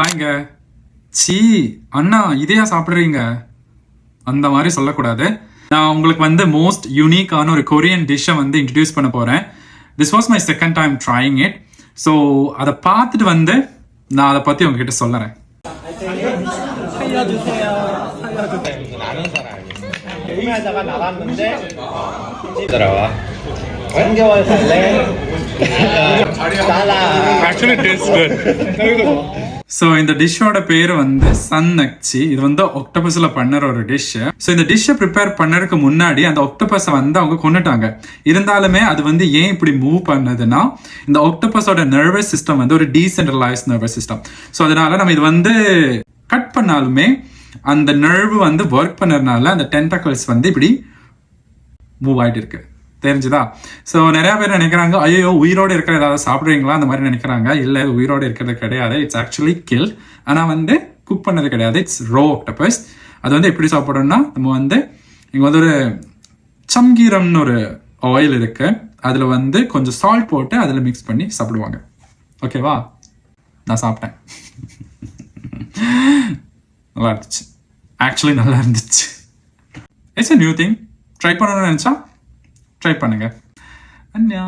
ஹாய்ங்க. சீ அண்ணா இதையா சாப்பிட்றீங்க? அந்த மாதிரி சொல்லக்கூடாது. நான் உங்களுக்கு வந்து மோஸ்ட் யூனிக்கான ஒரு கொரியன் டிஷ்ஷை வந்து இன்ட்ரடியூஸ் பண்ண போகிறேன். This was my second time trying it. So அதை பார்த்துட்டு வந்து நான் அதை பற்றி உங்ககிட்ட சொல்லுறேன். Actually it tastes good. So இந்த டிஷ்ஷோட பேர் வந்து சன்னக்சி. இது வந்து ஆக்டோபஸ்ல பண்ணுற ஒரு டிஷ். ஸோ இந்த டிஷ்ஷை ப்ரிப்பேர் பண்ணறதுக்கு முன்னாடி அந்த ஆக்டோபஸை வந்து அவங்க கொண்டுட்டாங்க. இருந்தாலுமே அது வந்து ஏன் இப்படி மூவ் பண்ணதுன்னா, இந்த ஆக்டோபஸோட நர்வஸ் சிஸ்டம் வந்து ஒரு டீசென்ட்ரலைஸ் நர்வஸ் சிஸ்டம். ஸோ அதனால நம்ம இது வந்து கட் பண்ணாலுமே அந்த நர்வு வந்து ஒர்க் பண்ணறதுனால அந்த டென்டக்கிள்ஸ் வந்து இப்படி மூவ் ஆகிட்டு இருக்கு. தெரிஞ்சுதா? ஸோ நிறைய பேர் நினைக்கிறாங்க, ஐயோ உயிரோடு இருக்கிற ஏதாவது சாப்பிட்றீங்களா அந்த மாதிரி நினைக்கிறாங்க. இல்லை, உயிரோடு இருக்கிறது கிடையாது. It's actually kill. ஆனால் வந்து குக் பண்ணது கிடையாது. It's raw octopus. அது வந்து எப்படி சாப்பிடணும்னா, நம்ம வந்து இங்கே வந்து ஒரு சம்கீரம்னு ஒரு ஆயில் இருக்கு. அதில் வந்து கொஞ்சம் சால்ட் போட்டு அதில் மிக்ஸ் பண்ணி சாப்பிடுவாங்க. ஓகேவா? நான் சாப்பிட்டேன். நல்லா இருந்துச்சு. ஆக்சுவலி நல்லா இருந்துச்சு. It's a new thing. Try பண்ணணும்னு நினச்சா ட்ரை பண்ணுங்க. அன்யா.